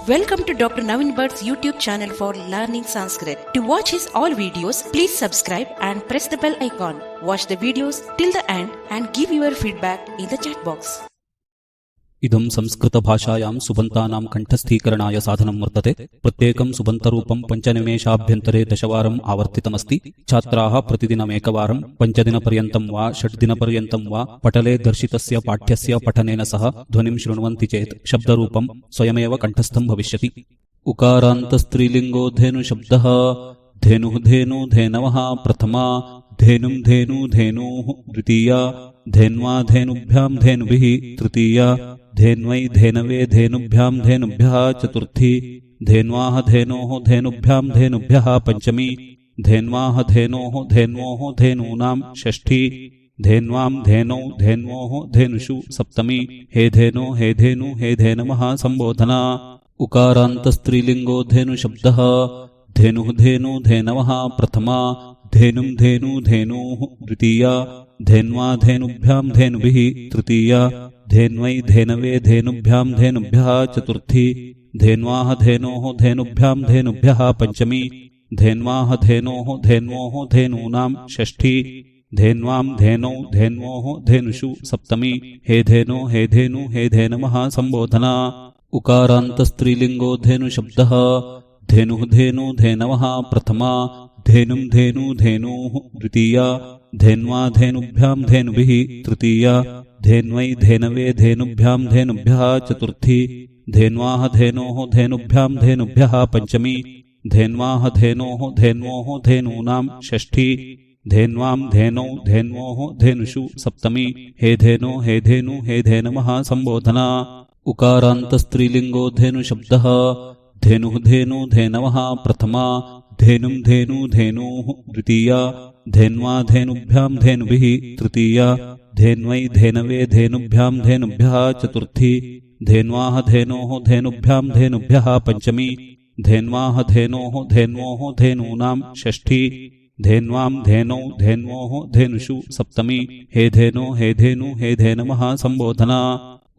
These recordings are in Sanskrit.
Welcome to Dr. Naveen Bhatt's YouTube channel for learning Sanskrit. To watch his all videos, please subscribe and press the bell icon. Watch the videos till the end and give your feedback in the chat box. इदं संस्कृतभाषायां सुबन्तानां कण्ठस्थीकरणाय साधनं वर्तते। प्रत्येकं सुबन्तरूपं 5 निमेषाभ्यन्तरे 10 वारम् आवर्तितमस्ति। छात्राः प्रतिदिनमेकवारं 5 दिनपर्यन्तं वा 6 दिनपर्यन्तं वा पटले दर्शितस्य पाठ्यस्य पठनेन सह ध्वनिं शृण्वन्ति चेत् शब्दरूपं स्वयमेव कण्ठस्थं भविष्यति। उकारान्तस्त्रीलिङ्गो धेनुशब्दः धेनुः धेनु धेनवः प्रथमा धेनुं धेनु धेनुः द्वितीया धेन्वा धेनुभ्यां धेनुभिः तृतीया धेन्वै धेनवे धेनुभ्यां धेनुभ्यः चतुर्थी धेन्वाः धेनोः धेनुभ्यां धेनुभ्यः पञ्चमी धेन्वाः धेनोः धेन्वोः धेनूनां षष्ठी धेन्वां धेनौ धेन्वोः धेनुषु सप्तमी हे धेनो हे धेनु हे धेनवः संबोधना। उकारान्तस्त्रीलिङ्गो धेनुशब्दः धेनुः धेनु धेनवः प्रथमा धेनुं धेनु धेनुः द्वितीया धेन्वा धेनुभ्यां धेनुभिः तृतीया धेन्वै धेनवे धेनुभ्यां धेनुभ्यः चतुर्थी धेन्वाः धेनोः धेनुभ्यां धेनुभ्यः पञ्चमी धेन्वाः धेनोः धेन्वोः धेनूनां षष्ठी धेन्वां धेनौ धेन्वोः धेनुषु सप्तमी हे धेनो हे धेनु हे धेनवः संबोधना। उकारान्तस्त्रीलिङ्गो धेनुशब्दः धेनुः धेनु धेनवः प्रथमा धेनुं धेनु धेनुः द्वितीया धेन्वा धेनुभ्यां धेनुभिः तृतीया धेन्वै धेनवे धेनुभ्यां धेनुभ्यः चतुर्थी धेन्वाः धेनोः धेनुभ्यां धेनुभ्यः पञ्चमी धेन्वाः धेनोः धेन्वोः धेनूनां षष्ठी धेन्वां धेनौ धेन्वोः धेनुषु सप्तमी हे धेनो हे धेनु हे धेनवः संबोधना। उकारान्तस्त्रीलिङ्गो धेनुशब्दः धेनुः धेनु धेनवः प्रथमा धेनुं धेनु धेनुः द्वितीया धेन्वा धेनुभ्यां धेनुभिः तृतीया धेन्वै धेनवे धेनुभ्यां धेनुभ्यः चतुर्थी धेन्वाः धेनोः धेनुभ्यां धेनुभ्यः पञ्चमी धेन्वाः धेनोः धेन्वोः धेनूनां षष्ठी धेन्वां धेनौ धेन्वोः धेनुषु सप्तमी हे धेनो हे धेनु हे धेनवः संबोधना।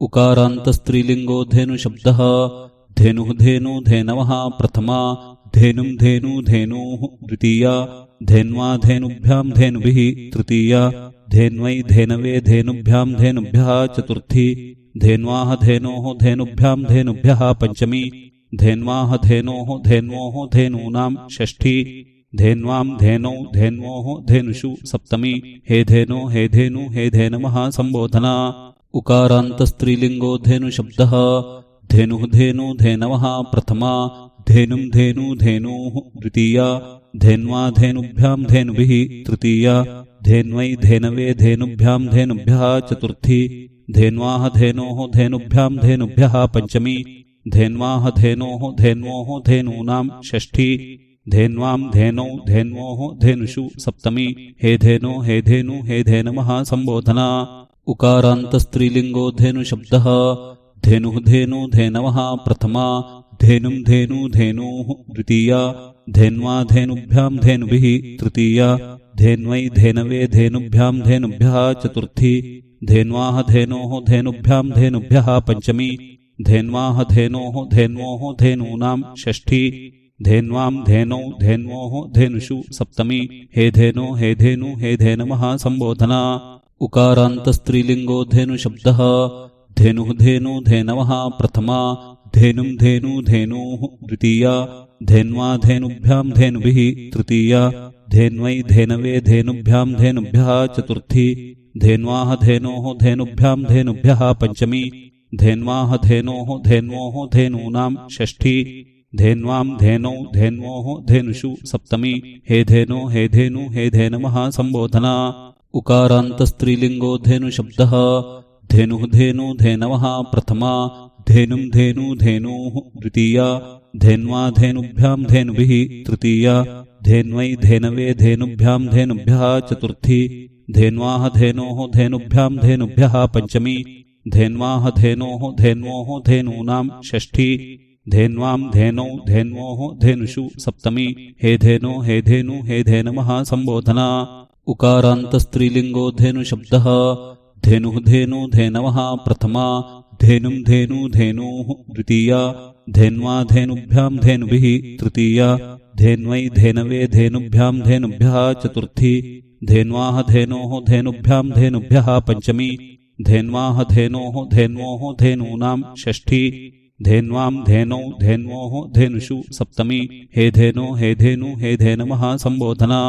उकारान्तस्त्रीलिङ्गो धेनुशब्दः धेनुः धेनु धेनवः प्रथमा धेनुं धेनु धेनुः द्वितीया धेन्वा धेनुभ्यां धेनुभिः तृतीया धेन्वै धेनवे धेनुभ्यां धेनुभ्यः चतुर्थी धेन्वाः धेनोः धेनुभ्यां धेनुभ्यः पञ्चमी धेन्वाः धेनोः धेन्वोः धेनूनां षष्ठी धेन्वां धेनौ धेन्वोः धेनुषु सप्तमी हे धेनो हे धेनु हे धेनवः संबोधना। उकारान्तस्त्रीलिङ्गो धेनुशब्दः धेनुः धेनु धेनवः प्रथमा धेनुं धेनु धेनुः द्वितीया धेन्वा धेनुभ्यां धेनुभिः तृतीया धेन्वै धेनवे धेनुभ्यां धेनुभ्यः चतुर्थी धेन्वाः धेनोः धेनुभ्यां धेनुभ्यः पञ्चमी धेन्वाः धेनोः धेन्वोः धेनूनां षष्ठी धेन्वां धेनौ धेन्वोः धेनुषु सप्तमी हे धेनो हे धेनु हे धेनवः संबोधना। उकारान्तस्त्रीलिङ्गो धेनुशब्दः धेनुः धेनु धेनवः प्रथमा धेनुं धेनु धेनुः द्वितीया धेन्वा धेनुभ्यां धेनुभिः तृतीया धेन्वै धेनवे धेनुभ्यां धेनुभ्यः चतुर्थी धेन्वाः धेनोः धेनुभ्यां धेनुभ्यः पञ्चमी धेन्वाः धेनोः धेन्वोः धेनूनां षष्ठी धेन्वां धेनौ धेन्वोः धेनुषु सप्तमी हे धेनो हे धेनु हे धेनवः संबोधना। उकारान्तस्त्रीलिङ्गो धेनुशब्दः धेनुः धेनु धेनवः प्रथमा धेनुं धेनु धेनुः द्वितीया धेन्वा धेनुभ्यां धेनुभिः तृतीया धेन्वै धेनवे धेनुभ्यां धेनुभ्यः चतुर्थी धेन्वाः धेनोः धेनुभ्यां धेनुभ्यः पञ्चमी धेन्वाः धेनोः धेन्वोः धेनूनां षष्ठी धेन्वां धेनौ धेन्वोः धेनुषु सप्तमी हे धेनो हे धेनु हे धेनवः संबोधना। उकारान्तस्त्रीलिङ्गो धेनुशब्दः धेनुः धेनु धेनवः प्रथमा धेनुं धेनु धेनुः द्वितीया धेन्वा धेनुभ्यां धेनुभिः तृतीया धेन्वै धेनवे धेनुभ्यां धेनुभ्यः चतुर्थी धेन्वाः धेनोः धेनुभ्यां धेनुभ्यः पञ्चमी धेन्वाः धेनोः धेन्वोः धेनूनां षष्ठी धेन्वां धेनौ धेन्वोः धेनुषु सप्तमी हे धेनो हे धेनु हे धेनवः संबोधना। उकारान्तस्त्रीलिङ्गो धेनुशब्दः धेनुः धेनु धेनवः प्रथमा धेनुं धेनु धेनोः द्वितीया धेन्वा धेनुभ्यां धेनुभिः तृतीया धेन्वै धेनवे धेनुभ्यां धेनुभ्यः चतुर्थी धेन्वाः धेनोः धेनुभ्यां धेनुभ्यः पञ्चमी धेन्वाः धेनोः धेन्वोः धेनूनां षष्ठी धेन्वां धेनौ धेन्वोः धेनुषु सप्तमी हे धेनो हे धेनु हे धेनवः संबोधना।